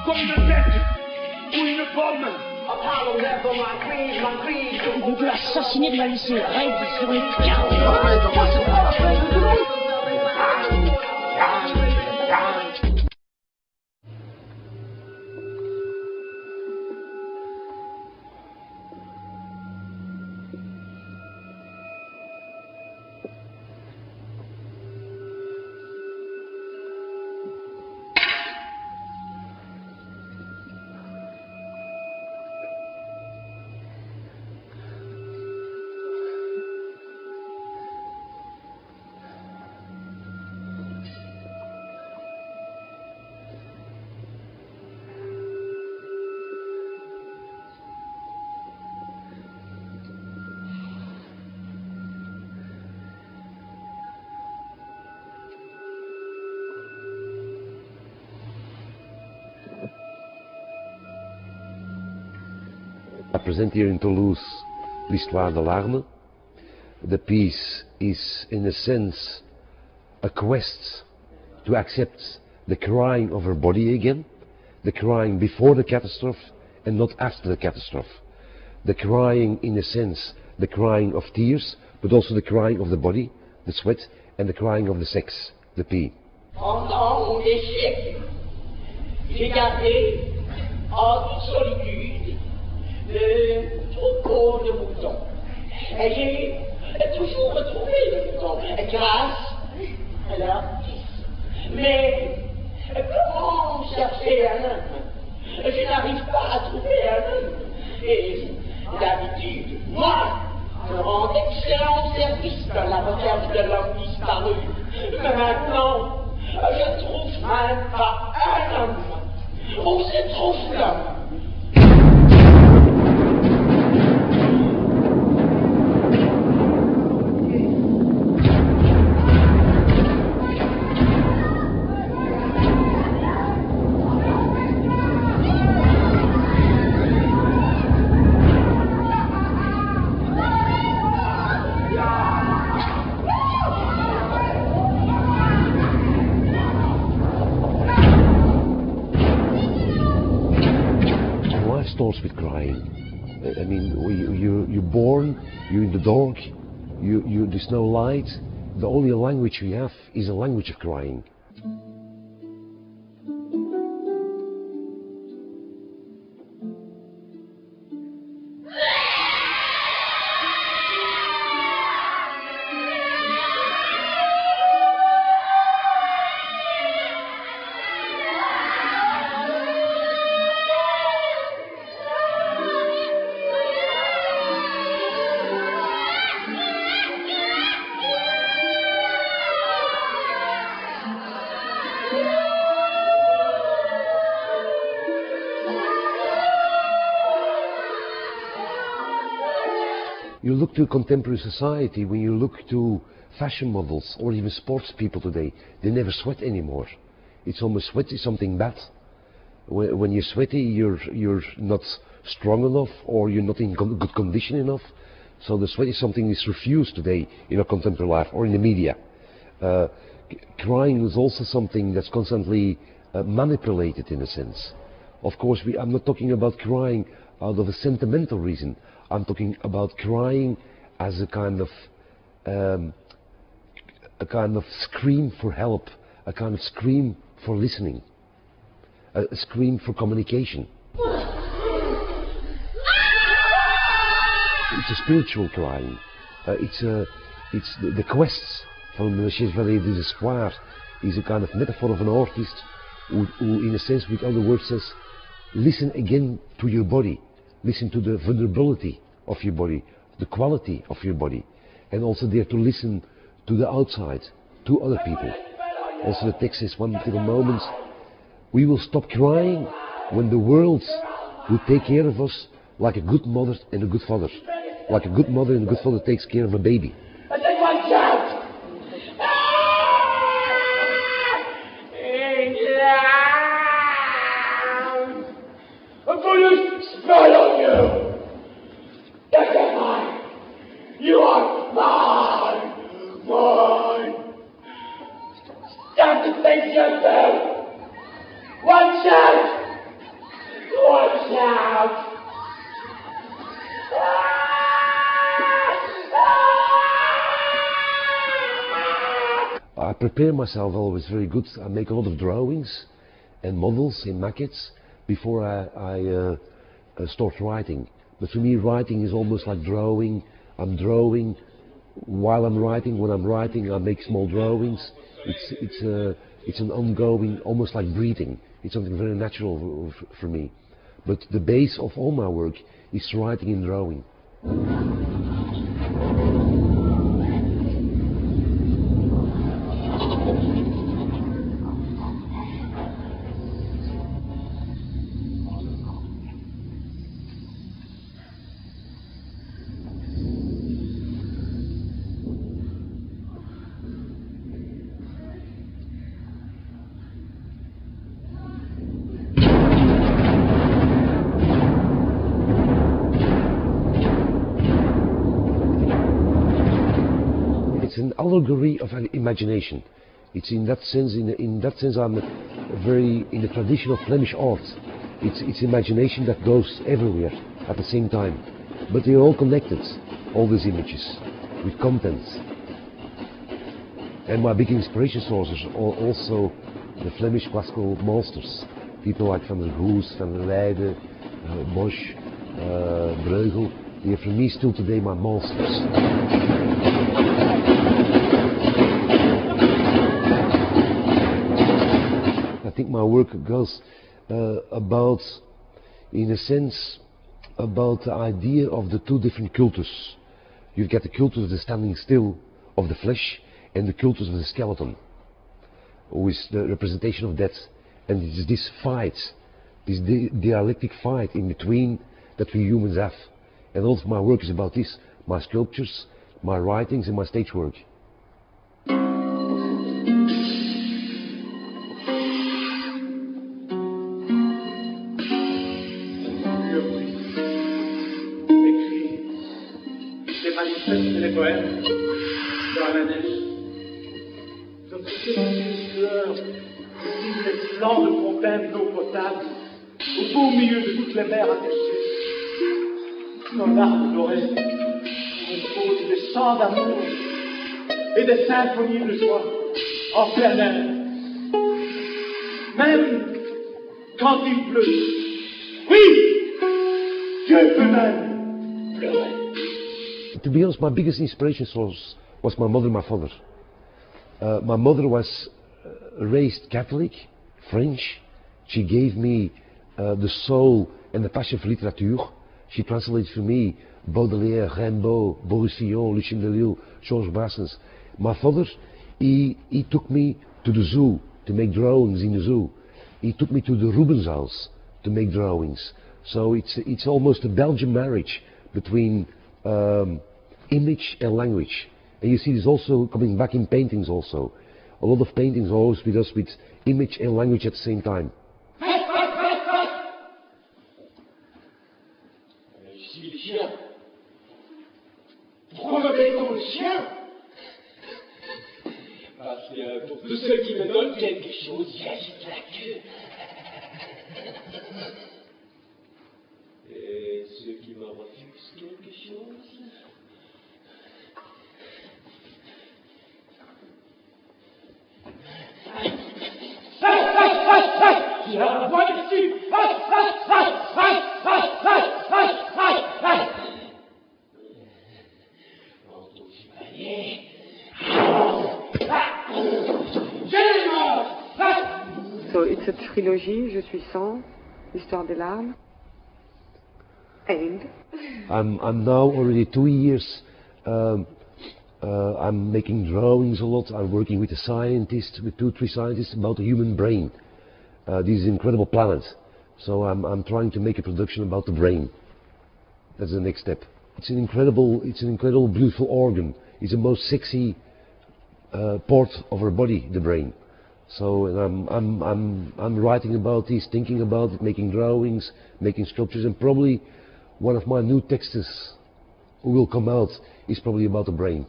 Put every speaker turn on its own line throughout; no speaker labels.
comme de tête ou une pomme.
On peut l'assassiner de la laisser raide sur les carreaux.
I present here in Toulouse l'histoire de l'arme. The piece is, in a sense, a quest to accept the crying of her body again, the crying before the catastrophe and not after the catastrophe. The crying, in a sense, the crying of tears, but also the crying of the body, the sweat, and the crying of the sex, the pee.
Pendant mon échec, j'ai gardé en toute solitude le troupeau de moutons. Et j'ai toujours retrouvé le mouton grâce à leur fils. Mais comment chercher un homme? Je n'arrive pas à trouver un homme. Et d'habitude, moi, je rends d'excellents services dans la recherche de l'homme disparu. Mais maintenant, je ne trouve même pas un homme. Où se trouve l'homme?
Starts with crying. I mean, you're born, you're in the dark, there's no light. The only language we have is a language of crying. You look to contemporary society, when you look to fashion models or even sports people today, they never sweat anymore. It's almost sweat is something bad. When you're sweaty, you're not strong enough or you're not in good condition enough. So the sweat is something that's refused today in our contemporary life or in the media. Crying is also something that's constantly manipulated in a sense. Of course, I'm not talking about crying out of a sentimental reason. I'm talking about crying as a kind of scream for help, a kind of scream for listening, a scream for communication. It's a spiritual crying. It's the quest from Le Chevalier des Espoirs is a kind of metaphor of an artist who in a sense, with other words, says, listen again to your body. Listen to the vulnerability of your body, the quality of your body, and also dare to listen to the outside, to other people. Also the text says one little moment, we will stop crying when the world will take care of us like a good mother and a good father. Like a good mother and a good father takes care of a baby.
I take my chance! I'm going to spell on you! That is mine! You are mine! Mine! Stand to face yourself! One chance
prepare myself always very good. I make a lot of drawings and models and maquettes before I start writing. But for me, writing is almost like drawing. I'm drawing while I'm writing. When I'm writing, I make small drawings. It's an ongoing, almost like breathing. It's something very natural for me. But the base of all my work is writing and drawing. It's an allegory of an imagination. It's in that sense, I'm very in the tradition of Flemish art. It's imagination that goes everywhere at the same time. But they're all connected, all these images, with content. And my big inspiration sources are also the Flemish classical masters. People like Van der Goes, Van der Leijden, Bosch, Breugel. They are for me still today my masters. I think my work goes about, in a sense, about the idea of the two different cultures. You've got the culture of the standing still of the flesh and the culture of the skeleton, with the representation of death. And it's this fight, this dialectic fight in between that we humans have. And also my work is about this, my sculptures, my writings and my stage work.
Les poèmes dans la neige, comme si c'était une fleur, des plans de fontaines d'eau potable, au beau milieu de toutes les mers attachées. Nos larmes dorées composent des chants d'amour et des symphonies de joie en plein air. Même quand il pleut, oui, Dieu peut même pleurer.
To be honest, my biggest inspiration source was my mother and my father. My mother was raised Catholic, French. She gave me the soul and the passion for literature. She translated for me Baudelaire, Rimbaud, Boris Vian, Lucien Delille, Georges Brassens. My father, he took me to the zoo to make drawings in the zoo. He took me to the Rubens house to make drawings. So it's almost a Belgian marriage between image and language. And you see this also coming back in paintings also. A lot of paintings are always with us with image and language at the same time.
Je suis le chien. Pourquoi m'appelle-t-on le chien? Parce que pour tous ceux qui me donnent quelque chose, j'agite la queue. Et ceux qui me refusent quelque chose, j'ai un point dessus.
So it's a trilogy, Je suis sang, L'histoire des larmes. And
I'm now already 2 years. I'm making drawings a lot. I'm working with a scientist, with 2-3 scientists about the human brain. This is an incredible planet. So I'm trying to make a production about the brain. That's the next step. It's an incredible, beautiful organ. It's the most sexy part of our body, the brain. So I'm writing about this, thinking about it, making drawings, making sculptures, and probably one of my new texts who will come out is probably about the brain.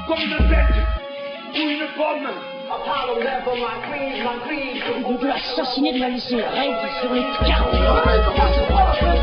comme une bête ou une pomme.
Il veut assassiner de la laisser raide sur les cartes.